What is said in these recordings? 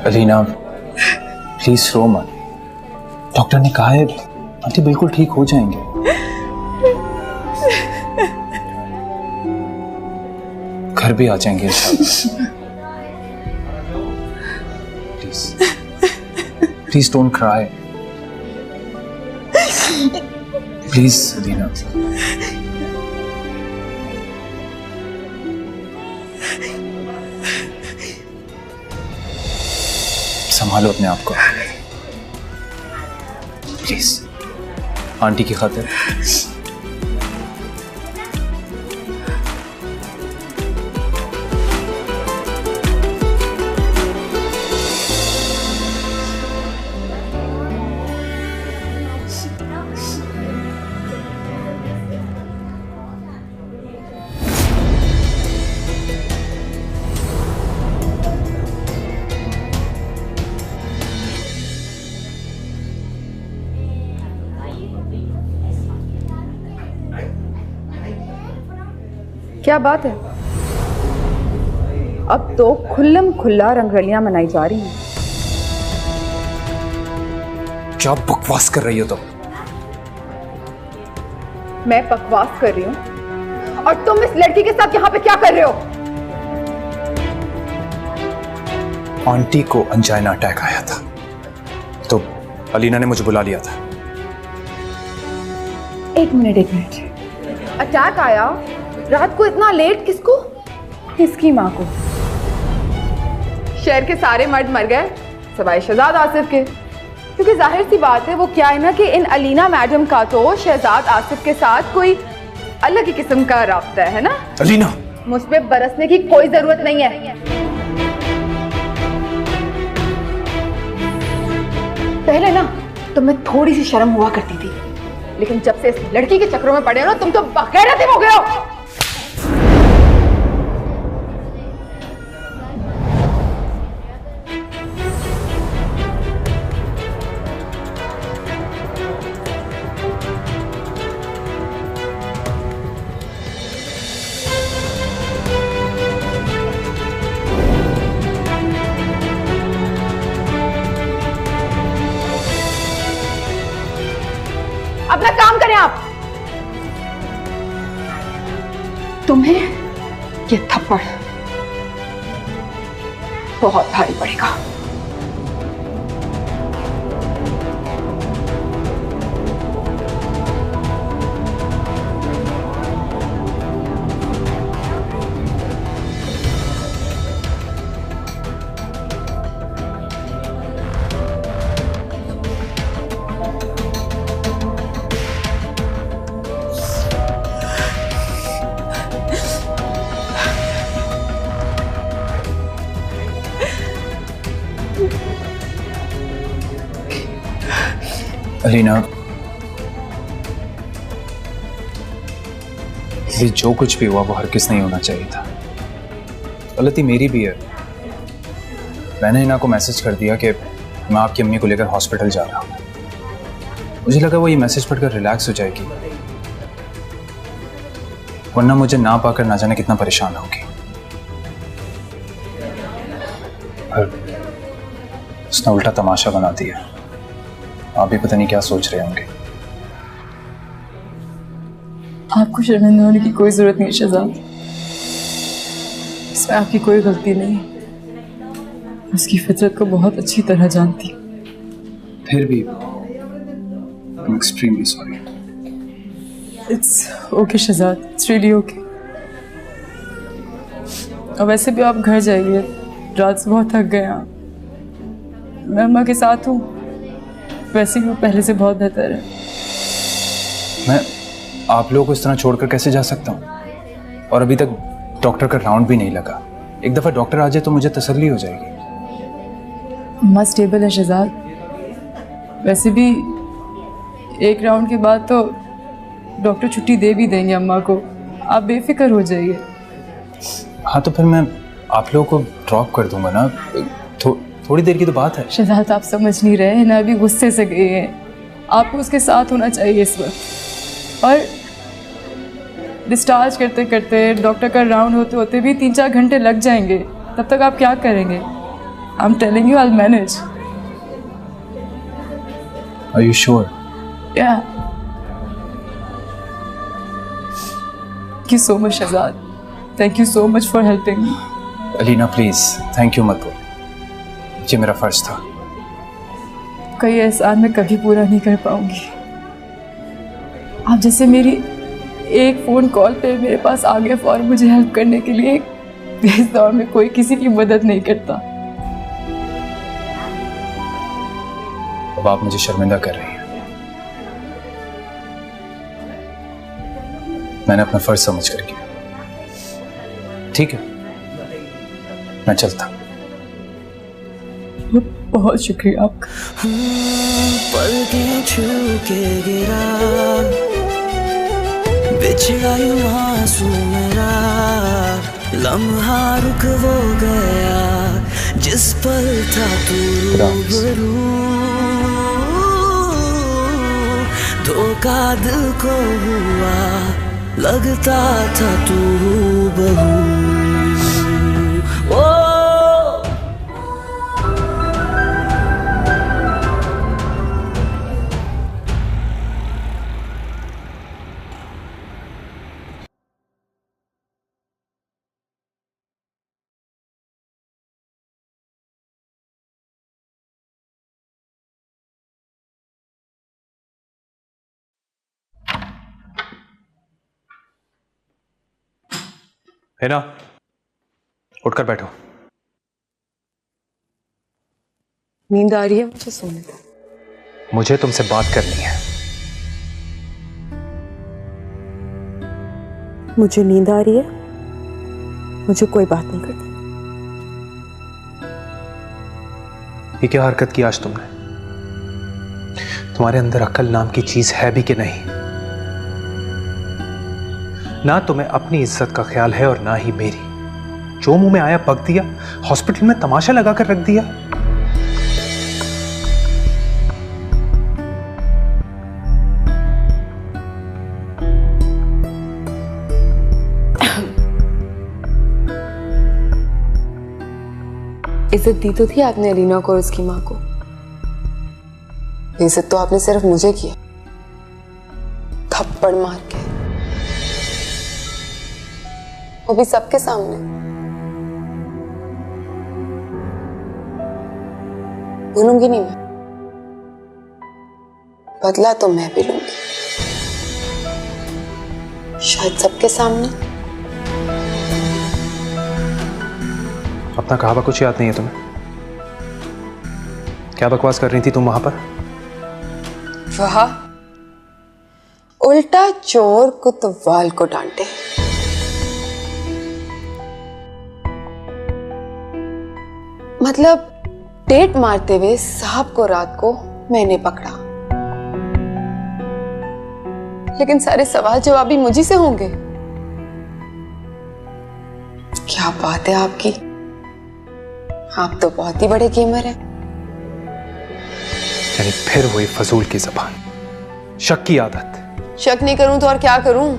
Alina please रो मत। Doctor ने कहा है आंटी बिल्कुल ठीक हो जाएंगे। घर भी आ जाएंगे इंशाल्लाह। Please don't cry. Please Alina. संभालो अपने आप को प्लीज, आंटी की खातिर। क्या बात है? अब तो खुल्लम खुल्ला रंगरलियां मनाई जा रही हैं। क्या बकवास कर रही हो तुम? मैं बकवास कर रही हूँ और तुम इस लड़की के साथ यहाँ पे क्या कर रहे हो? आंटी को अंजाइना अटैक आया था तो अलीना ने मुझे बुला लिया था। एक मिनट। अटैक आया रात को इतना लेट? किसको? किसकी माँ को? शहर के सारे मर्द मर गए सिवाय शहजाद आसिफ के, क्योंकि जाहिर सी बात है वो क्या है ना कि इन अलीना मैडम का तो शहजाद आसिफ के साथ कोई अलग ही किस्म का राब्ता है ना। अलीना, मुझ पे बरसने की कोई जरूरत नहीं है। पहले ना तुम्हें थोड़ी सी शर्म हुआ करती थी, लेकिन जब से इस लड़की के चक्रों में पड़े हो ना तुम तो बगैरत हो गए हो। अपना काम करें आप। तुम्हें ये थप्पड़ बहुत भारी पड़ेगा। अलीना, ये जो कुछ भी हुआ वो हरगिज़ नहीं होना चाहिए था। गलती मेरी भी है। मैंने हिना को मैसेज कर दिया कि मैं आपकी अम्मी को लेकर हॉस्पिटल जा रहा हूँ। मुझे लगा वो ये मैसेज पढ़कर रिलैक्स हो जाएगी, वरना मुझे ना पाकर ना जाने कितना परेशान होगी। उसने उल्टा तमाशा बना दिया। आप भी पता नहीं क्या सोच रहे होंगे। आपको शर्मिंदा होने की कोई जरूरत नहीं शहजाद, इसमें आपकी कोई गलती नहीं। उसकी फितरत को बहुत अच्छी तरह जानती। फिर भी I'm extremely sorry. It's okay Shahzad, it's really okay। और वैसे भी आप घर जाइए, रात से बहुत थक गए आप। मैं अम्मा के साथ हूँ, वैसे भी वो पहले से बहुत बेहतर है। मैं आप लोगों को इस तरह छोड़कर कैसे जा सकता हूँ? और अभी तक डॉक्टर का राउंड भी नहीं लगा। एक दफ़ा डॉक्टर आ जाए तो मुझे तसल्ली हो जाएगी। अम्मा स्टेबल है शहजाद, वैसे भी एक राउंड के बाद तो डॉक्टर छुट्टी दे भी देंगे अम्मा को, आप बेफिक्र हो जाइए। हाँ तो फिर मैं आप लोगों को ड्रॉप कर दूंगा ना, थोड़ी देर की तो बात है। शहजाद आप समझ नहीं रहे हैं ना, अभी गुस्से से गए हैं। आपको उसके साथ होना चाहिए इस वक्त। और डिस्चार्ज करते करते डॉक्टर का राउंड होते होते भी 3-4 घंटे लग जाएंगे, तब तक आप क्या करेंगे? I'm telling you, I'll manage. Are you sure? Yeah. Thank you so much, Shahzad. Thank you so much for helping me. Alina please thank you मत बोल, ये मेरा फर्ज था। कई एहसान मैं कभी पूरा नहीं कर पाऊंगी। आप जैसे मेरी एक फ़ोन कॉल पे मेरे पास आ गए और मुझे हेल्प करने के लिए, इस दौर में कोई किसी की मदद नहीं करता। अब आप मुझे शर्मिंदा कर रही हैं। मैंने अपना फर्ज समझ कर किया। ठीक है, मैं चलता। बहुत शुक्रिया आपका। पलकें छू के गिरा बिछड़ा यूं आंसू मेरा, लम्हा रुक वो गया जिस पल था तू रूबरू, धोखा दिल को हुआ लगता था तू बहू। है ना, उठकर बैठो। नींद आ रही है मुझे, सोने दो। मुझे तुमसे बात करनी है। मुझे नींद आ रही है, मुझे कोई बात नहीं करनी। ये क्या हरकत की आज तुमने? तुम्हारे अंदर अक्ल नाम की चीज है भी कि नहीं? ना तुम्हें अपनी इज्जत का ख्याल है और ना ही मेरी। जो मुंह में आया पक दिया, हॉस्पिटल में तमाशा लगा कर रख दिया। इज्जत दी तो थी आपने अलीना को और उसकी माँ को। इज्जत तो आपने सिर्फ मुझे किया, थप्पड़ मार के, वो भी सबके सामने। भूलूंगी नहीं मैं, बदला तो मैं भी लूंगी, शायद सबके सामने। अपना कहावा कुछ याद नहीं है तुम्हें? क्या बकवास कर रही थी तुम वहां पर? वाह, उल्टा चोर कुतवाल को डांटे। मतलब डेट मारते हुए साहब को रात को मैंने पकड़ा, लेकिन सारे सवाल जवाब भी मुझी से होंगे। क्या बात है आपकी, आप तो बहुत ही बड़े गेमर हैं। यानी फिर वही फजूल की जबान, शक की आदत। शक नहीं करूं तो और क्या करूं?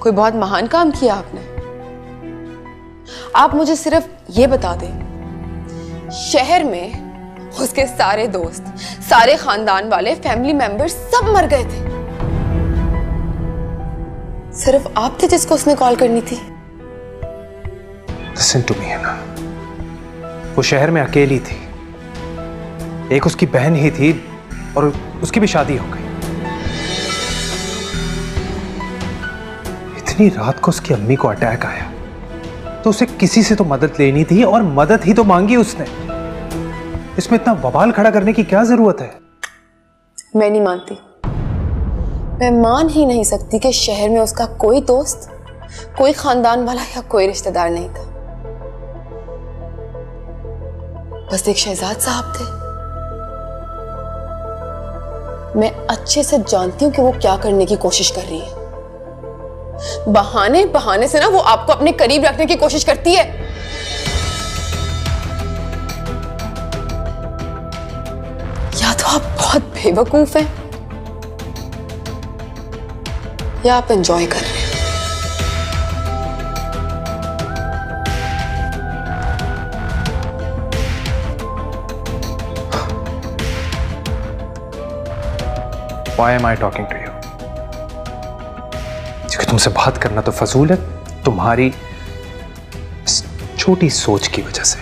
कोई बहुत महान काम किया आपने। आप मुझे सिर्फ ये बता दें, शहर में उसके सारे दोस्त, सारे खानदान वाले, फैमिली मेंबर्स सब मर गए थे, सिर्फ आप थे जिसको उसने कॉल करनी थी। Listen to me, हैना। वो शहर में अकेली थी, एक उसकी बहन ही थी और उसकी भी शादी हो गई। इतनी रात को उसकी अम्मी को अटैक आया तो उसे किसी से तो मदद लेनी थी, और मदद ही तो मांगी उसने। इसमें इतना बवाल खड़ा करने की क्या जरूरत है? मैं नहीं मानती, मैं मान ही नहीं सकती कि शहर में उसका कोई दोस्त, कोई खानदान वाला या कोई रिश्तेदार नहीं था। बस एक शहजाद साहब थे। मैं अच्छे से जानती हूं कि वो क्या करने की कोशिश कर रही है। बहाने बहाने से ना वो आपको अपने करीब रखने की कोशिश करती है। या तो आप बहुत बेवकूफ हैं या आप एंजॉय कर रहे हैं। Why am I talking to you? क्योंकि तुमसे बात करना तो फजूल है, तुम्हारी छोटी सोच की वजह से,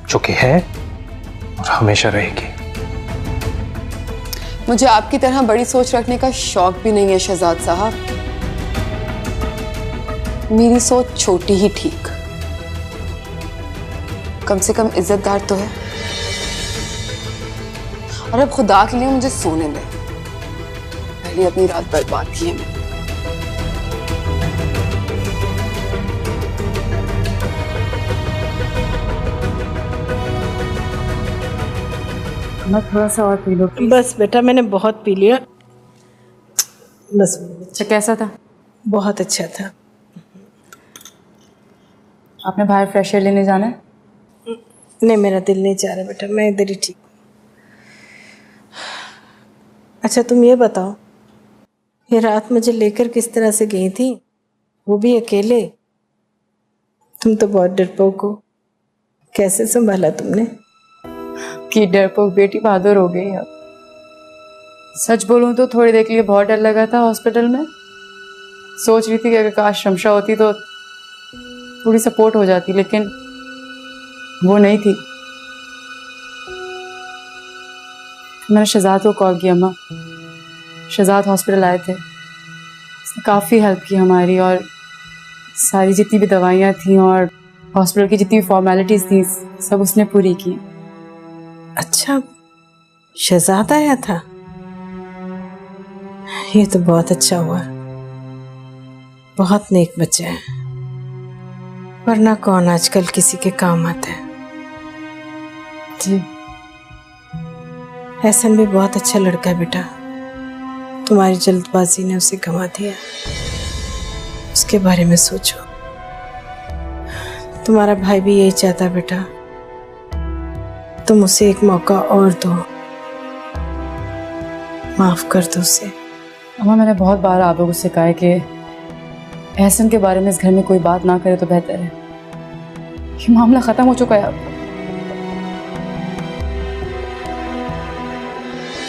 जो कि है और हमेशा रहेगी। मुझे आपकी तरह बड़ी सोच रखने का शौक भी नहीं है शहजाद साहब। मेरी सोच छोटी ही ठीक, कम से कम इज्जतदार तो है। और अब खुदा के लिए मुझे सोने दें, पहले अपनी रात बर्बाद की है मैंने। मैं थोड़ा सा और पी लो। बस बेटा, मैंने बहुत पी लिया, बस। अच्छा, कैसा था? बहुत अच्छा था। आपने बाहर फ्रेश एयर लेने जाना है? नहीं, मेरा दिल नहीं चाह रहा बेटा, मैं इधर ही ठीक हूँ। अच्छा तुम ये बताओ, ये रात मुझे लेकर किस तरह से गई थी, वो भी अकेले? तुम तो बहुत डरपोक हो, कैसे संभाला तुमने? कि डरपोक बेटी बहादुर हो गई अब। सच बोलूं तो थोड़ी देर के लिए बहुत डर लगा था हॉस्पिटल में। सोच रही थी कि अगर काश शमशा होती तो पूरी सपोर्ट हो जाती, लेकिन वो नहीं थी। मैंने शहजाद को कॉल किया। अम्मा, शहजाद हॉस्पिटल आए थे, उसने काफ़ी हेल्प की हमारी, और सारी जितनी भी दवाइयाँ थी और हॉस्पिटल की जितनी भी फॉर्मेलिटीज़ थी सब उसने पूरी की। अच्छा, शहजाद आया था? ये तो बहुत अच्छा हुआ, बहुत नेक बच्चा है, वरना कौन आजकल किसी के काम आता है। जी, एहसन भी बहुत अच्छा लड़का है बेटा, तुम्हारी जल्दबाजी ने उसे गंवा दिया। उसके बारे में सोचो, तुम्हारा भाई भी यही चाहता बेटा, तुम उसे एक मौका और दो, माफ कर दो उसे। अम्मा, मैंने बहुत बार आप लोगों से कहा है कि एहसन के बारे में इस घर में कोई बात ना करे तो बेहतर है। ये मामला खत्म हो चुका है अब।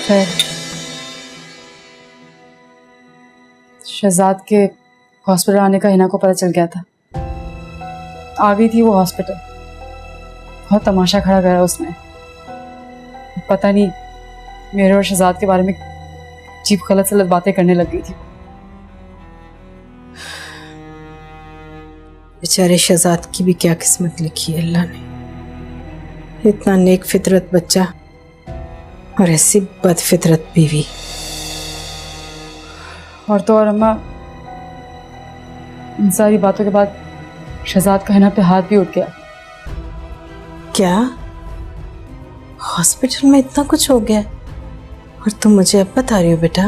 खैर, शहजाद के हॉस्पिटल आने का हिना को पता चल गया था। आ गई थी वो हॉस्पिटल, बहुत तमाशा खड़ा करा उसने। पता नहीं मेरे और शहजाद के बारे में अजीब गलत सलत बातें करने लग गई थी। बेचारे शहजाद की भी क्या किस्मत लिखी है अल्लाह ने। इतना नेक फितरत बच्चा और ऐसी बदफितरत बीवी। और तो और अम्मा, इन सारी बातों के बाद शहजाद का हिना पे हाथ भी उठ गया। क्या हॉस्पिटल में इतना कुछ हो गया और तुम मुझे अब बता रही हो बेटा?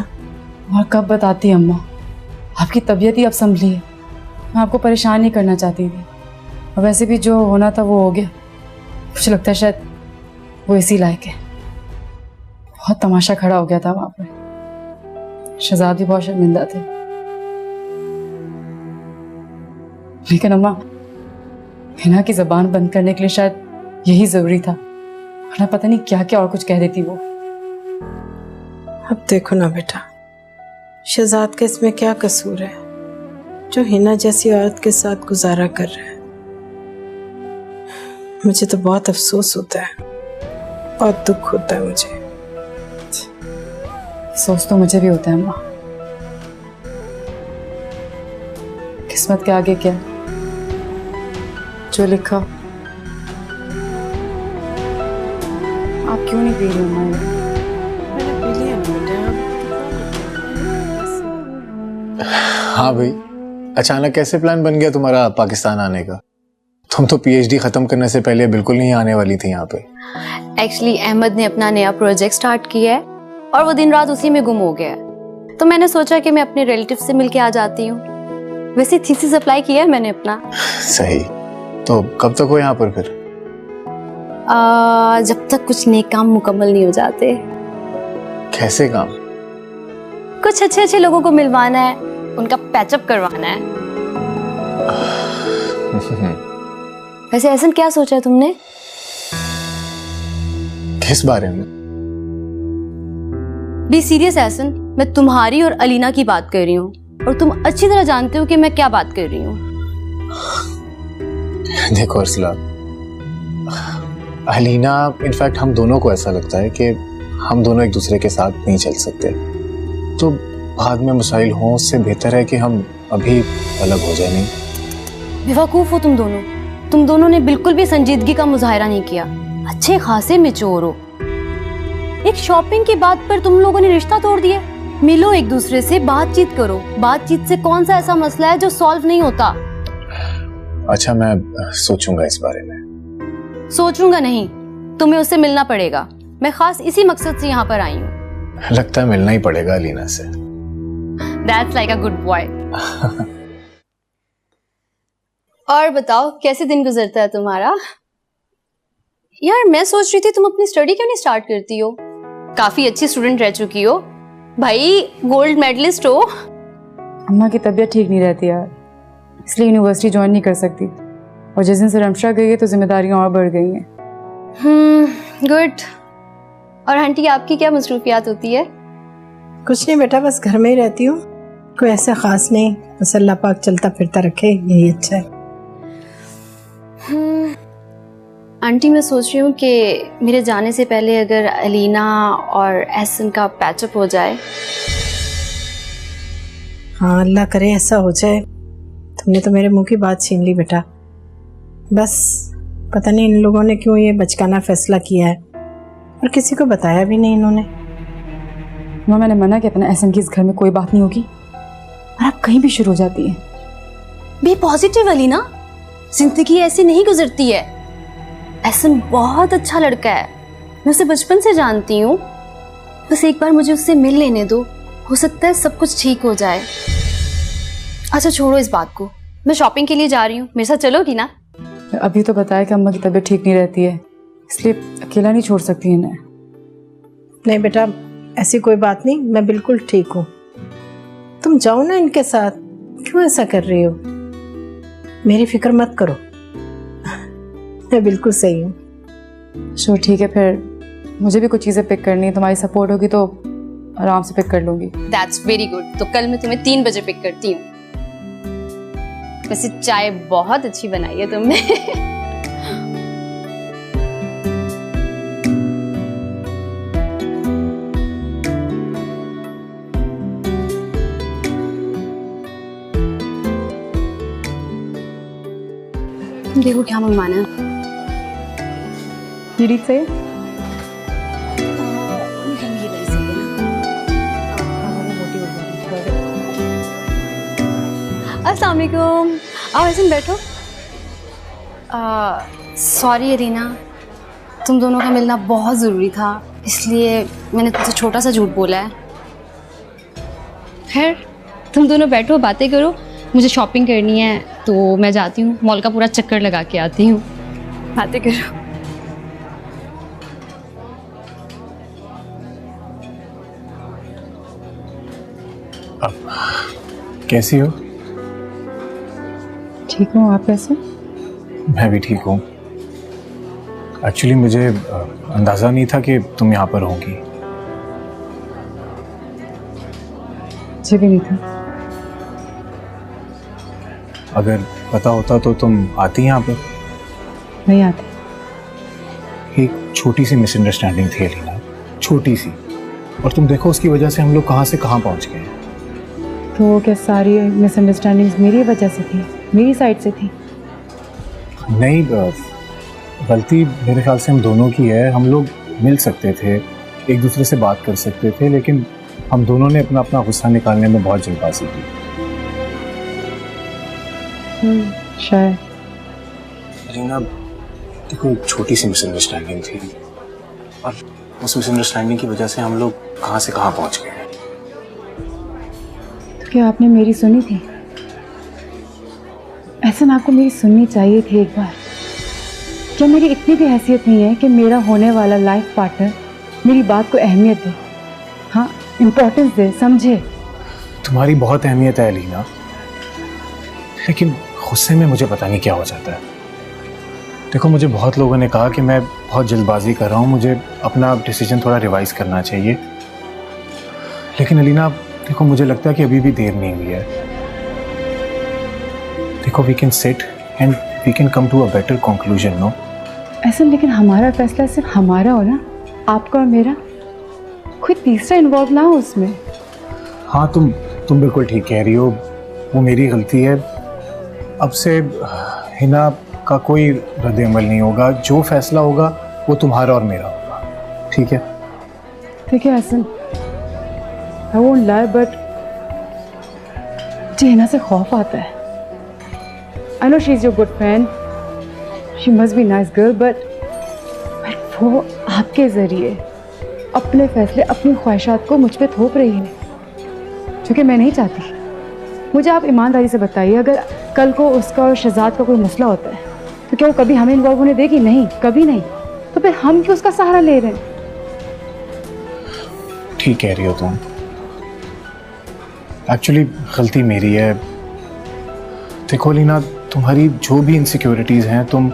और कब बताती अम्मा, आपकी तबीयत ही अब संभली है। मैं आपको परेशान नहीं करना चाहती थी, और वैसे भी जो होना था वो हो गया। मुझे लगता है शायद वो इसी लायक है। बहुत तमाशा खड़ा हो गया था वहां पर। शहजाद भी बहुत शर्मिंदा थे, लेकिन अम्मा, हिना की जबान बंद करने के लिए शायद यही जरूरी था, वरना पता नहीं क्या क्या और कुछ कह देती वो। अब देखो ना बेटा, शहजाद का इसमें क्या कसूर है जो हिना जैसी औरत के साथ गुजारा कर रहा है? मुझे तो बहुत अफसोस होता है, बहुत दुख होता है मुझे। सोच तो मुझे भी होता है अम्मा, किस्मत के आगे क्या, जो लिखा। आप क्यों नहीं पी रही अम्मा? मैंने पी लिया बेटा। हाँ भाई, अचानक कैसे प्लान बन गया तुम्हारा पाकिस्तान आने का? तुम तो पीएचडी खत्म करने से पहले बिल्कुल नहीं आने वाली थी यहाँ पे। एक्चुअली अहमद ने अपना नया प्रोजेक्ट स्टार्ट किया है और वो दिन रात उसी में गुम हो गया है, तो मैंने सोचा कि मैं अपने रिलेटिव से मिलके आ जाती हूँ। वैसे थीसिस अप्लाई किया है मैंने अपना। सही, तो कब तक हो यहाँ पर फिर? जब तक कुछ नेक काम मुकम्मल नहीं हो जाते। कैसे काम? कुछ अच्छे अच्छे लोगों को मिलवाना है, उनका पैचअप करवाना है। वैसे ऐसा क्या सोचा है तुमने? किस बारे में? बी सीरियस एहसन, मैं तुम्हारी और अलीना की बात कर रही हूँ और तुम अच्छी तरह जानते हो कि मैं क्या बात कर रही हूँ। देखो अर्सला, अलीना, इनफैक्ट हम दोनों को ऐसा लगता है कि हम दोनों एक दूसरे के साथ नहीं चल सकते, तो बाद में मसाइल हों उससे बेहतर है कि हम अभी अलग हो जाए। नहीं बेवकूफ हो तुम दोनों ने बिल्कुल भी संजीदगी का मुजाहरा नहीं किया। अच्छे खासे मैच्योर हो। एक शॉपिंग की बात पर तुम लोगों ने रिश्ता तोड़ दिया। मिलो एक दूसरे से, बातचीत करो। बातचीत से कौन सा ऐसा मसला है जो सॉल्व नहीं होता? अच्छा, मैं सोचूंगा इस बारे में। सोचूंगा नहीं, तुम्हें उससे मिलना पड़ेगा। मैं खास इसी मकसद से यहाँ पर आई हूँ। लगता है मिलना ही पड़ेगा अलीना से। That's like a good boy. और बताओ कैसे दिन गुजरता है तुम्हारा? यार मैं सोच रही थी तुम अपनी स्टडी क्यों नहीं स्टार्ट करती हो? काफी अच्छी स्टूडेंट रह चुकी हो भाई, गोल्ड मेडलिस्ट हो। अम्मा की तबीयत ठीक नहीं रहती यार, इसलिए यूनिवर्सिटी ज्वाइन नहीं कर सकती। और जिस दिन से रमशा गई है तो जिम्मेदारियां और बढ़ गई हैं। गुड। और आंटी आपकी क्या मसरूफियात होती है? कुछ नहीं बेटा, बस घर में ही रहती हूँ, कोई ऐसा खास नहीं, बस अल्लाह पाक चलता फिरता रखे, यही अच्छा है। आंटी मैं सोच रही हूँ कि मेरे जाने से पहले अगर अलीना और एहसन का पैचअप हो जाए। हाँ अल्लाह करे ऐसा हो जाए। तुमने तो मेरे मुंह की बात छीन ली बेटा। बस पता नहीं इन लोगों ने क्यों ये बचकाना फैसला किया है, और किसी को बताया भी नहीं इन्होंने। माँ मैंने मना किया था ना एहसन की इस घर में कोई बात नहीं होगी, और अब कहीं भी शुरू हो जाती है। बी पॉजिटिव अलीना, जिंदगी ऐसी नहीं गुजरती है। एहसन बहुत अच्छा लड़का है, मैं उसे बचपन से जानती हूँ। बस एक बार मुझे उससे मिल लेने दो, हो सकता है सब कुछ ठीक हो जाए। अच्छा छोड़ो इस बात को, मैं शॉपिंग के लिए जा रही हूँ, मेरे साथ चलोगी ना? अभी तो बताया कि अम्मा की तबीयत ठीक नहीं रहती है, इसलिए अकेला नहीं छोड़ सकती इन्हें। नहीं बेटा ऐसी कोई बात नहीं, मैं बिल्कुल ठीक हूँ। तुम जाओ ना इनके साथ, क्यों ऐसा कर रही हो? मेरी फिक्र मत करो, मैं बिल्कुल सही हूँ। चलो ठीक है, फिर मुझे भी कुछ चीज़ें पिक करनी है, तुम्हारी सपोर्ट होगी तो आराम से पिक कर लूँगी। That's very good। तो कल मैं तुम्हें 3 बजे पिक करती हूँ। वैसे चाय बहुत अच्छी बनाई है तुमने। देखो क्या मंगवाना है। ये से अस्सलाम वालेकुम। आओ ऐसे बैठो। सॉरी अरीना, तुम दोनों का मिलना बहुत ज़रूरी था, इसलिए मैंने तुमसे छोटा सा झूठ बोला है। खैर तुम दोनों बैठो, बातें करो। मुझे शॉपिंग करनी है तो मैं जाती हूँ, मॉल का पूरा चक्कर लगा के आती हूँ। बातें करो। कैसी हो? ठीक हूँ, आप कैसे? मैं भी ठीक हूँ। एक्चुअली मुझे अंदाज़ा नहीं था कि तुम यहाँ पर होंगी। मुझे भी नहीं था। अगर पता होता तो तुम आती यहाँ पर? नहीं आती। एक छोटी सी मिसअंडरस्टैंडिंग थी अलीना, छोटी सी, और तुम देखो उसकी वजह से हम लोग कहाँ से कहाँ पहुँच गए। तो क्या सारी मिसअंडरस्टैंडिंग्स मेरी वजह से थी, मेरी साइड से थी? नहीं, गलती मेरे ख्याल से हम दोनों की है। हम लोग मिल सकते थे, एक दूसरे से बात कर सकते थे, लेकिन हम दोनों ने अपना अपना गुस्सा निकालने में बहुत जल्दबाजी की। शायद। अलीना देखो, एक छोटी सी मिसअंडरस्टैंडिंग थी, और उस मिसअंडरस्टैंडिंग की वजह से हम लोग कहाँ से कहाँ पहुँच गए। तो क्या आपने मेरी सुनी थी? ऐसा ना आपको मेरी सुननी चाहिए थी एक बार। क्या मेरी इतनी भी हैसियत नहीं है कि मेरा होने वाला लाइफ पार्टनर मेरी बात को अहमियत दे? हाँ, इम्पोर्टेंस दे, समझे? तुम्हारी बहुत अहमियत है अलीना, लेकिन गुस्से में मुझे पता नहीं क्या हो जाता है। देखो, मुझे बहुत लोगों ने कहा कि मैं बहुत जल्दबाजी कर रहा हूँ, मुझे अपना डिसीजन थोड़ा रिवाइज करना चाहिए, लेकिन अलीना देखो, मुझे लगता है कि अभी भी देर नहीं हुई है। देखो, we can sit and we can come to a better conclusion, no? ऐसा, लेकिन हमारा फैसला सिर्फ हमारा हो ना, आपका और मेरा, कोई तीसरा इन्वॉल्व ना हो उसमें। हाँ, तुम बिल्कुल ठीक कह रही हो, वो मेरी गलती है। अब से हिना का कोई रद्द-ए-अमल नहीं होगा, जो फैसला होगा वो तुम्हारा और मेरा होगा, ठीक है? ठीक है Hasan, I won't lie, but मुझे हिना से खौफ आता है। I know she's your good friend, she must be nice girl, but वो आपके ज़रिए अपने फैसले, अपनी ख्वाहिशात को मुझ पे थोप रही है, जो कि मैं नहीं चाहती। मुझे आप ईमानदारी से बताइए, अगर कल को उसका और शहजाद का कोई मसला होता है तो क्या वो कभी हमें इन्वॉल्व होने देगी? नहीं, कभी नहीं। तो फिर हम क्यों उसका सहारा ले रहे हैं? ठीक कह रही हो तुम। एक्चुअली गलती मेरी है। देखो लीना, तुम्हारी जो भी इनसिक्योरिटीज़ हैं तुम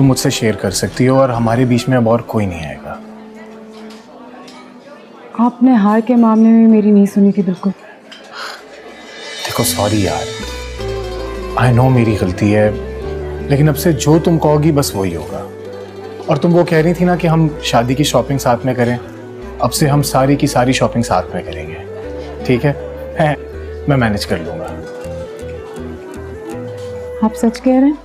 मुझसे शेयर कर सकती हो, और हमारे बीच में अब और कोई नहीं आएगा। आपने हार के मामले में मेरी नहीं सुनी थी बिल्कुल। देखो सॉरी यार, आई नो मेरी गलती है, लेकिन अब से जो तुम कहोगी बस वही होगा। और तुम वो कह रही थी ना कि हम शादी की शॉपिंग साथ में करें, अब से हम सारी की सारी शॉपिंग साथ में करेंगे, ठीक है? मैं मैनेज कर लूँगा। आप सच कह रहे हैं?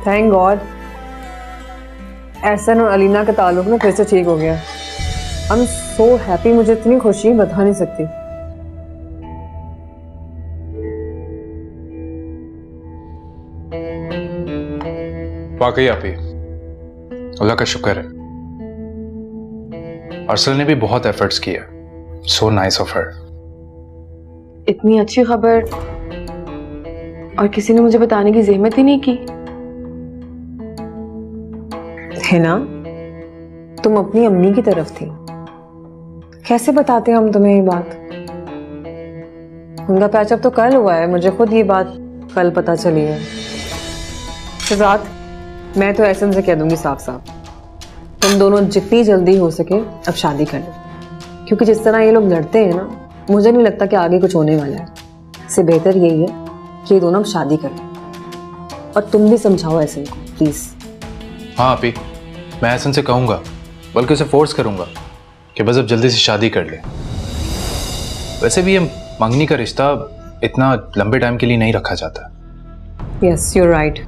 थैंक गॉड एहसन और अलीना का ताल्लुक ना फिर से ठीक हो गया। आई एम सो हैप्पी, मुझे इतनी खुशी बता नहीं सकती। वाकई आप ही, अल्लाह का शुक्र है। अरसल ने भी बहुत एफर्ट्स किए, सो नाइस ऑफ हर। इतनी अच्छी खबर और किसी ने मुझे बताने की जहमत ही नहीं की। है ना, तुम अपनी अम्मी की तरफ थी, कैसे बताते हम तुम्हें ये बात? उनका पैचअप तो कल हुआ है, मुझे खुद ये बात कल पता चली है। शहजाद, मैं तो एहसन से कह दूंगी साफ साफ, तुम दोनों जितनी जल्दी हो सके अब शादी कर लो, क्योंकि जिस तरह ये लोग लड़ते हैं ना, मुझे नहीं लगता कि आगे कुछ होने वाला है। इससे बेहतर यही है कि ये दोनों अब शादी कर लो, और तुम भी समझाओ एहसन को प्लीज। हाँ आपी, मैं एहसन से कहूँगा, बल्कि उसे फोर्स करूँगा कि बस अब जल्दी से शादी कर ले। वैसे भी ये मंगनी का रिश्ता इतना लंबे टाइम के लिए नहीं रखा जाता। यस, यू आर राइट,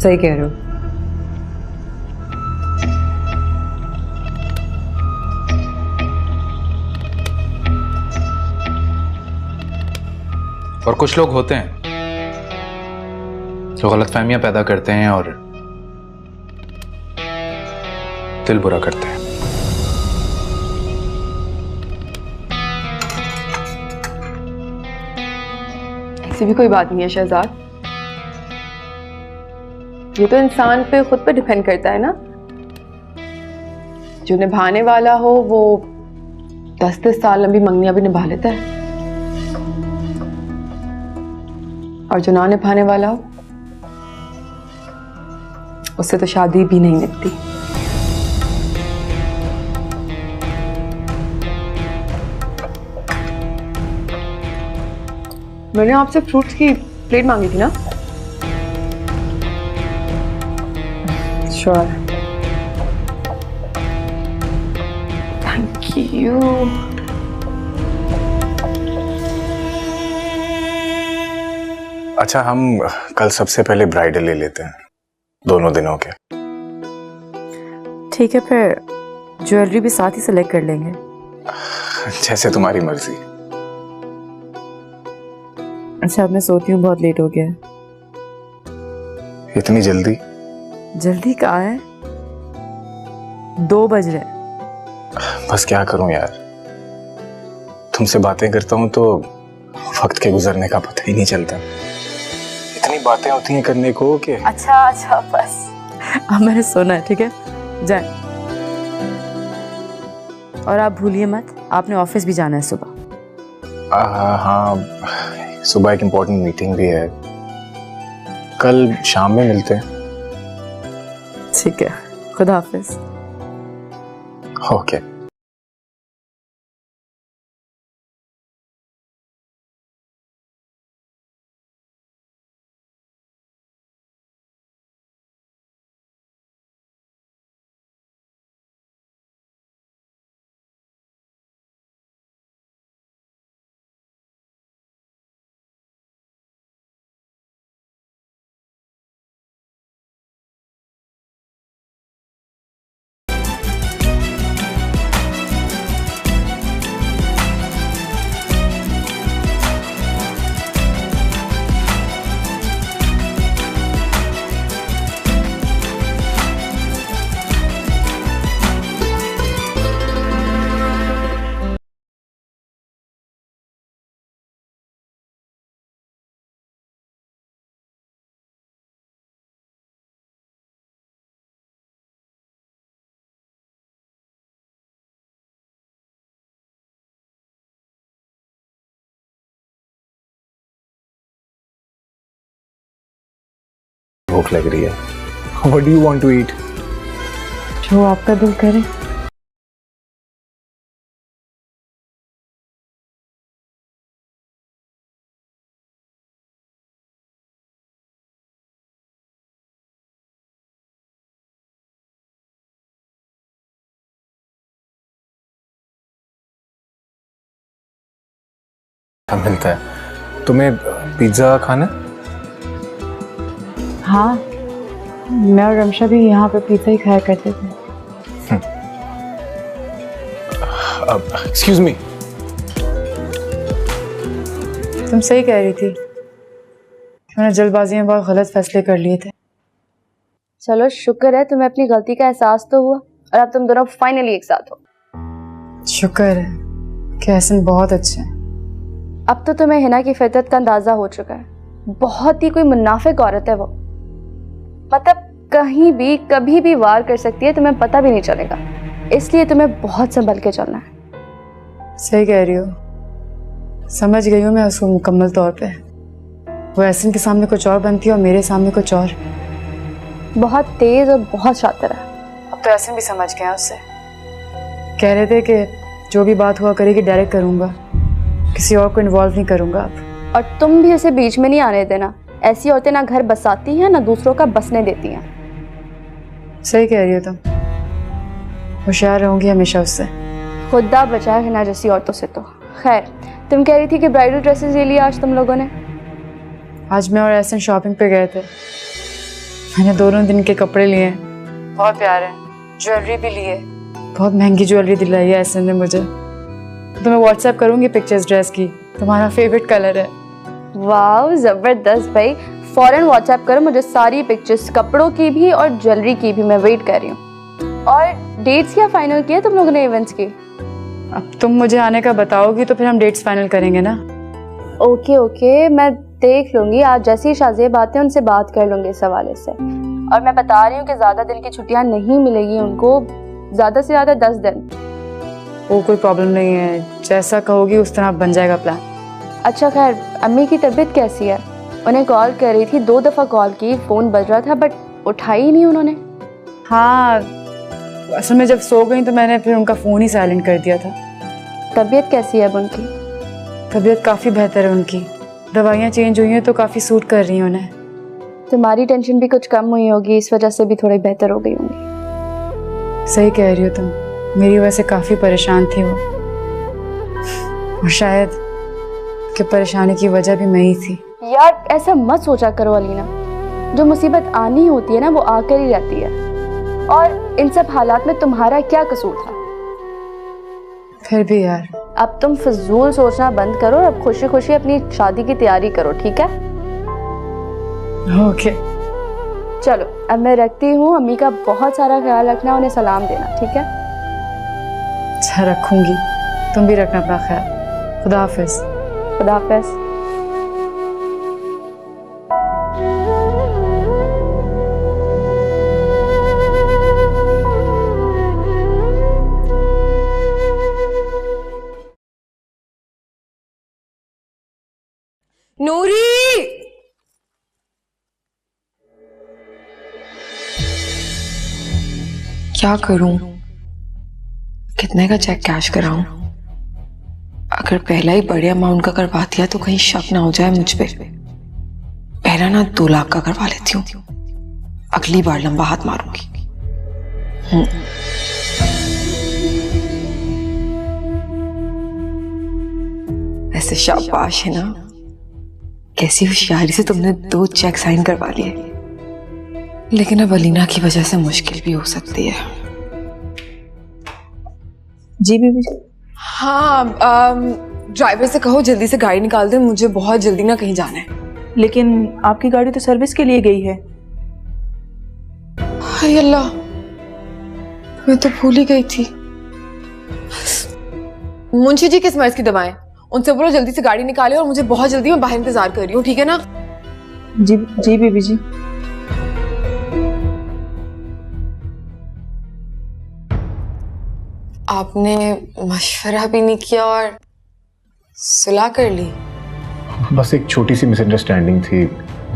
सही कह रहे हो। और कुछ लोग होते हैं जो गलतफहमियां पैदा करते हैं और दिल बुरा करते हैं। ऐसी भी कोई बात नहीं है शहजाद, ये तो इंसान पे खुद पे डिपेंड करता है ना। जो निभाने वाला हो वो 10-10 साल लंबी मंगनियां भी निभा लेता है, और जो ना निभाने वाला हो उससे तो शादी भी नहीं निभती। मैंने आपसे फ्रूट्स की प्लेट मांगी थी ना? श्योर। Thank you. अच्छा, हम कल सबसे पहले ब्राइडल ले लेते हैं, दोनों दिनों के। ठीक है, फिर ज्वेलरी भी साथ ही सेलेक्ट कर लेंगे। जैसे तुम्हारी मर्जी। अच्छा, अब मैं सोती हूँ, बहुत लेट हो गया है। इतनी जल्दी? जल्दी कहाँ है, 2 बज रहे। बस क्या करूं यार, तुमसे बातें करता हूं तो वक्त के गुजरने का पता ही नहीं चलता। इतनी बातें होती हैं करने को कि अच्छा बस, अब मैंने सोना है, ठीक है, जाए। और आप भूलिए मत, आपने ऑफिस भी जाना है सुबह। हाँ, सुबह एक इम्पोर्टेंट मीटिंग भी है, कल शाम में मिलते हैं। ठीक है, खुदा हाफिज। ओके। भूख लग रही है। What do you want to eat? जो आपका दिल करे। मिलता है। तुम्हें पिज्जा खाना? हाँ, मैं और रमशा भी यहाँ पे पिज्जा ही खाया करते थे। Excuse me. तुम सही कह रही थी, मैंने जल्दबाजी में बहुत गलत फैसले कर लिए थे। चलो शुक्र है तुम्हें अपनी गलती का एहसास तो हुआ और अब तुम दोनों फाइनली एक साथ हो। शुक्र है कि एहसन बहुत अच्छे हैं। अब तो तुम्हें हिना की फितरत का अंदाजा हो चुका है, बहुत ही कोई मुनाफिक औरत है वो, मतलब कहीं भी कभी भी वार कर सकती है, तुम्हें पता भी नहीं चलेगा, इसलिए तुम्हें बहुत संभल के चलना है। सही कह रही हो, समझ गई हूँ मैं उसको मुकम्मल तौर पे। वो एहसन के सामने कुछ और बनती है और मेरे सामने कुछ और। बहुत तेज और बहुत शातिर है। अब तो एहसन भी समझ गया उससे, कह रहे थे कि जो भी बात हुआ करेगी डायरेक्ट करूँगा, किसी और को इन्वॉल्व नहीं करूँगा अब। और तुम भी उसे बीच में नहीं आने देना, ऐसी औरतें ना घर बसाती हैं ना दूसरों का बसने देती हैं। सही कह रही हो तुम, होशियार रहूंगी हमेशा उससे। खुदा बचाए हिना जैसी औरतों से तो। खैर, तुम कह रही थी कि ब्राइडल ड्रेसेस ले लिया आज तुम लोगों ने? आज मैं और एहसन शॉपिंग पे गए थे, मैंने दोनों दिन के कपड़े लिए, बहुत प्यारे, ज्वेलरी भी लिए, बहुत महंगी ज्वेलरी दिलाई है एहसन ने मुझे। तो मैं व्हाट्सएप करूंगी पिक्चर्स ड्रेस की, तुम्हारा फेवरेट कलर है। वाह जबरदस्त भाई, फौरन व्हाट्सएप करो मुझे सारी पिक्चर्स, कपड़ों की भी और ज्वेलरी की भी, मैं वेट कर रही हूँ। और डेट्स क्या फाइनल किए तुम लोगों ने इवेंट्स की? अब तुम मुझे आने का बताओगी तो फिर हम डेट्स फाइनल करेंगे ना। ओके ओके, मैं देख लूंगी, आज जैसी ही शाज़ेब आते हैं उनसे बात कर लूंगी इस हवाले से। और मैं बता रही हूँ कि ज़्यादा दिन की छुट्टियाँ नहीं मिलेगी उनको, ज़्यादा से ज़्यादा 10 दिन। वो कोई प्रॉब्लम नहीं है, जैसा कहोगी उस तरह बन जाएगा प्लान। अच्छा खैर, अम्मी की तबीयत कैसी है? उन्हें कॉल कर रही थी, 2 दफ़ा कॉल की, फ़ोन बज रहा था बट उठाई ही नहीं उन्होंने। हाँ, असल में जब सो गई तो मैंने फिर उनका फ़ोन ही साइलेंट कर दिया था। तबीयत कैसी है अब उनकी? तबीयत काफ़ी बेहतर है उनकी, दवाइयाँ चेंज हुई हैं तो काफ़ी सूट कर रही हैं उन्हें। तुम्हारी टेंशन भी कुछ कम हुई होगी, इस वजह से भी थोड़ी बेहतर हो गई होंगी। सही कह रही हो तुम, मेरी वजह से काफ़ी परेशान थी वो, और शायद कि परेशानी की वजह भी मैं ही थी। यार ऐसा मत सोचा करो अलीना, जो मुसीबत आनी होती है ना वो आकर ही रहती है, और इन सब हालात में तुम्हारा क्या कसूर था? फिर भी यार, अब तुम फजूल सोचना बंद करो और अब खुशी खुशी अपनी शादी की तैयारी करो, ठीक है? ओके चलो अब मैं रखती हूँ, अम्मी का बहुत सारा ख्याल रखना, उन्हें सलाम देना, ठीक है? अच्छा रखूंगी, तुम भी रखना अपना ख्याल। खुदा हाफिज। खुदा हाफिज। नूरी! क्या करूं? कितने का चेक कैश कराऊं? अगर पहला ही बड़े अमाउंट का करवा दिया तो कहीं शक ना हो जाए मुझ पे। पहला ना 2 लाख का करवा लेती हूँ, अगली बार लंबा हाथ मारूंगी। ऐसे शाबाश है ना, कैसी होशियारी से तुमने 2 चेक साइन करवा लिए। लेकिन अब अलीना की वजह से मुश्किल भी हो सकती है। जी बीबी जी। हाँ, ड्राइवर से कहो जल्दी से गाड़ी निकाल दे, मुझे बहुत जल्दी ना कहीं जाना है। लेकिन आपकी गाड़ी तो सर्विस के लिए गई है। हाय अल्लाह, मैं तो भूल ही गई थी। मुंशी जी किस मर्ज की दवाएं, उनसे बोलो जल्दी से गाड़ी निकाले और मुझे बहुत जल्दी, मैं बाहर इंतजार कर रही हूँ, ठीक है ना? जी जी बीबी जी। आपने मशवरा भी नहीं किया और सुलह कर ली? बस एक छोटी सी मिसअंडरस्टैंडिंग थी,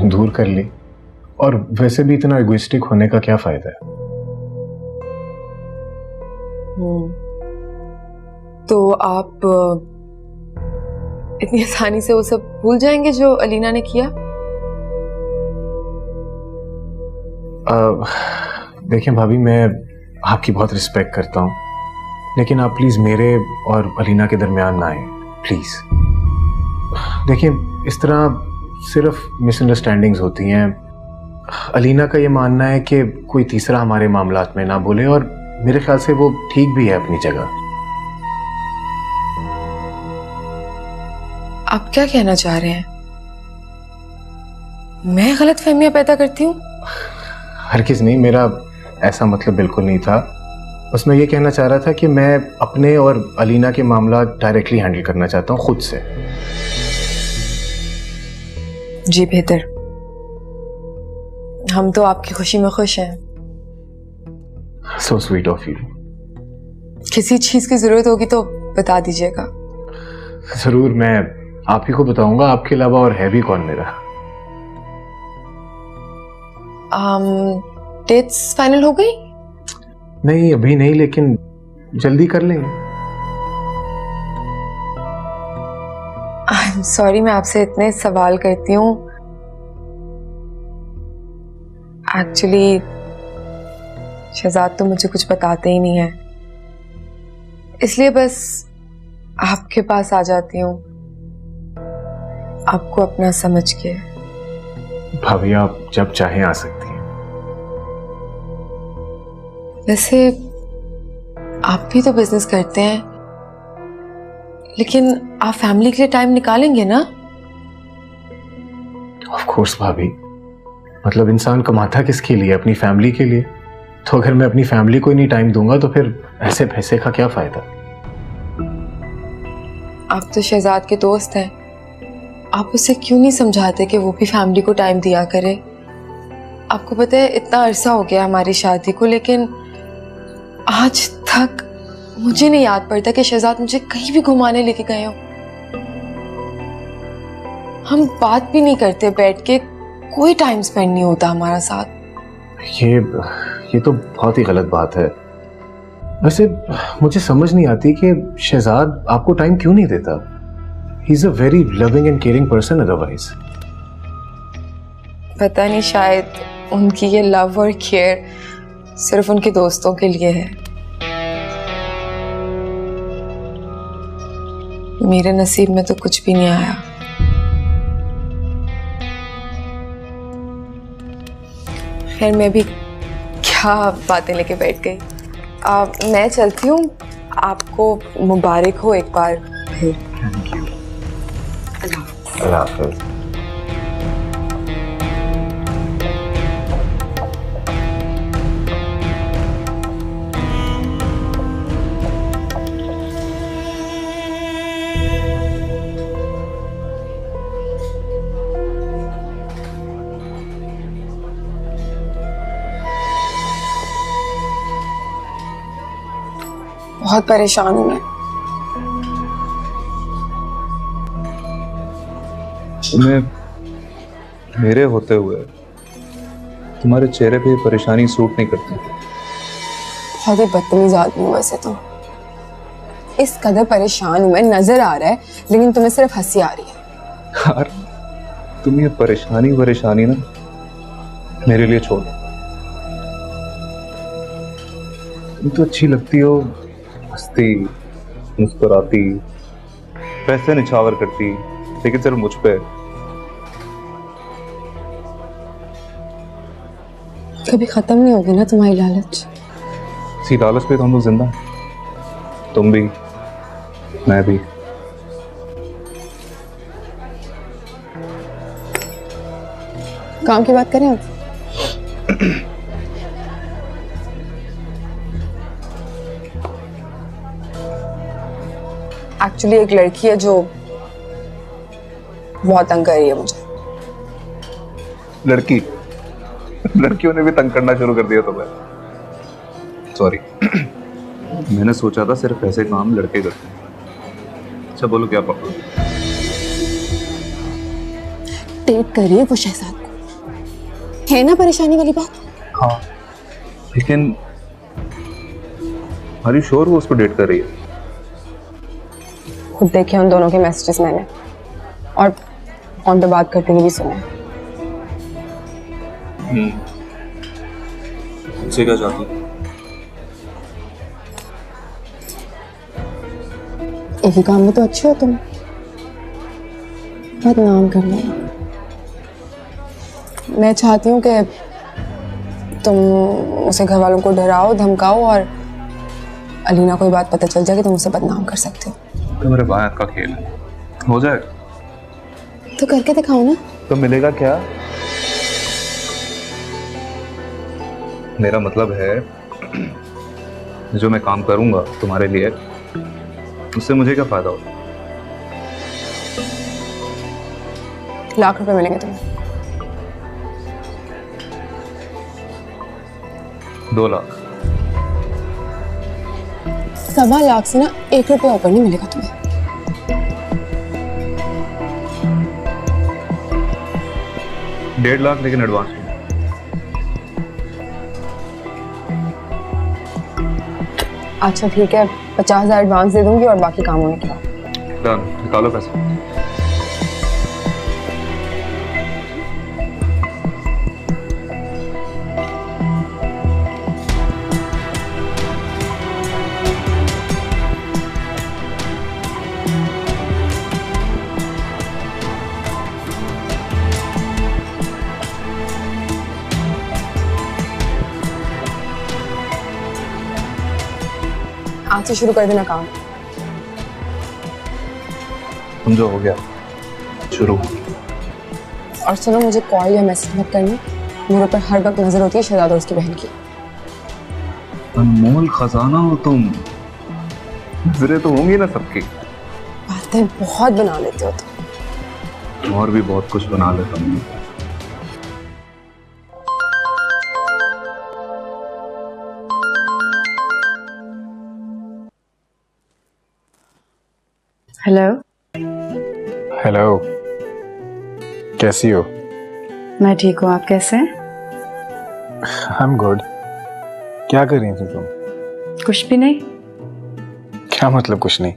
दूर कर ली। और वैसे भी इतना इगोइस्टिक होने का क्या फायदा है? तो आप इतनी आसानी से वो सब भूल जाएंगे जो अलीना ने किया? देखिए भाभी, मैं आपकी बहुत रिस्पेक्ट करता हूँ, लेकिन आप प्लीज मेरे और अलीना के दरमियान ना आए, प्लीज। देखिए, इस तरह सिर्फ मिसअंडरस्टैंडिंग्स होती हैं। अलीना का ये मानना है कि कोई तीसरा हमारे मामलात में ना बोले, और मेरे ख्याल से वो ठीक भी है अपनी जगह। आप क्या कहना चाह रहे हैं? मैं गलत फहमियां पैदा करती हूँ? हरगिज़ नहीं, मेरा ऐसा मतलब बिल्कुल नहीं था। बस मैं ये कहना चाह रहा था कि मैं अपने और अलीना के मामला डायरेक्टली हैंडल करना चाहता हूँ, खुद से। जी बेहतर, हम तो आपकी खुशी में खुश हैं। So sweet of you। किसी चीज की जरूरत होगी तो बता दीजिएगा। जरूर, मैं आप ही को बताऊंगा, आपके अलावा और है भी कौन मेरा। डेट्स फाइनल हो गई? नहीं, अभी नहीं, लेकिन जल्दी कर लेंगे। सॉरी, मैं आपसे इतने सवाल करती हूँ। एक्चुअली शहजाद तो मुझे कुछ बताते ही नहीं है, इसलिए बस आपके पास आ जाती हूँ, आपको अपना समझ के। भाभी, आप जब चाहें आ सकती हैं। वैसे आप भी तो बिजनेस करते हैं, लेकिन आप फैमिली के लिए टाइम निकालेंगे ना? ऑफ कोर्स भाभी, मतलब इंसान कमाता किसके लिए? अपनी फैमिली के लिए। तो अगर मैं अपनी फैमिली को ही नहीं टाइम दूंगा तो फिर ऐसे पैसे का क्या फायदा? आप तो शहजाद के दोस्त हैं, आप उसे क्यों नहीं समझाते कि वो भी फैमिली को टाइम दिया करे? आपको पता है, इतना अरसा हो गया हमारी शादी को, लेकिन आज तक मुझे नहीं याद पड़ता कि शहजाद मुझे कहीं भी घुमाने लेके गए हो। हम बात भी नहीं करते बैठ के, कोई टाइम स्पेंड नहीं होता हमारा साथ। ये तो बहुत ही गलत बात है। वैसे मुझे समझ नहीं आती कि शहजाद आपको टाइम क्यों नहीं देता। He is a very loving and caring person otherwise. पता नहीं, शायद उनकी ये लव और केयर सिर्फ उनके दोस्तों के लिए है। मेरे नसीब में तो कुछ भी नहीं आया। खैर, मैं भी क्या बातें लेके बैठ गई। मैं चलती हूँ, आपको मुबारक हो एक बार फिर। Thank you. अल्लाह हाफ़िज़। बहुत परेशान हूं मैं। तुम्हें मेरे होते हुए तुम्हारे चेहरे पे ये परेशानी सूट नहीं करती। बहुत ही बदतमीज आदमी हूँ वैसे तो। इस कदर परेशान हूँ मैं, नजर आ रहा है, लेकिन तुम्हें सिर्फ हंसी आ रही है। यार तुम ये परेशानी ना मेरे लिए छोड़। तुम तो अच्छी लगती हो, हंसती, मुस्कुराती, पैसे निछावर करती, लेकिन सिर्फ मुझ पे। कभी खत्म नहीं होगी ना तुम्हारी लालच? इसी लालच पे तो हम लोग जिंदा हैं। तुम भी, मैं भी। काम की बात करें? एक्चुअली एक लड़की है जो बहुत तंग कर रही है मुझे। लड़कियों ने भी तंग करना शुरू कर दिया तुम्हें? सॉरी, मैंने सोचा था सिर्फ ऐसे काम लड़के करते हैं। अच्छा बोलो, क्या प्रॉब्लम? डेट कर रही है वो शहजाद को, है ना परेशानी वाली बात? हाँ, लेकिन आर यू श्योर वो उसको डेट कर रही है? खुद देखे उन दोनों के मैसेजेस मैंने, और फोन पे बात करते हुए भी सुने। उसे क्या चाहती? एक ही काम में तो अच्छे हो तुम, बदनाम करने। मैं चाहती हूँ कि तुम उसे घर वालों को डराओ, धमकाओ, और अलीना को ये बात पता चल जाए कि तुम उसे बदनाम कर सकते हो। तो मेरे बात का खेल है, हो जाएगा। तो करके दिखाओ ना। तो मिलेगा क्या? मेरा मतलब है जो मैं काम करूंगा तुम्हारे लिए, उससे मुझे क्या फायदा होगा? लाख रुपए मिलेंगे तुम्हें। 2 लाख। 1.25 लाख से ना 1 रुपया ऊपर नहीं मिलेगा तुम्हें। $1.5 लाख, लेकिन एडवांस में। अच्छा ठीक है, 50,000 एडवांस दे दूंगी और बाकी काम होने के बाद। डन, निकालो पैसे। आज से शुरू कर देना काम। समझो, हो गया शुरू। और सुनो, मुझे कॉल या मैसेज मत करना, मेरे ऊपर हर वक्त नजर होती है शहजाद और उसकी बहन की। अनमोल खजाना हो तुम, नजरें तो होंगी ना सबकी। बातें बहुत बना लेते हो तुम। और भी बहुत कुछ बना लेता हूँ। हेलो। हेलो, कैसी हो? मैं ठीक हूँ, आप कैसे हैं? I am good. क्या कर रही थी तुम? कुछ भी नहीं। क्या मतलब कुछ नहीं?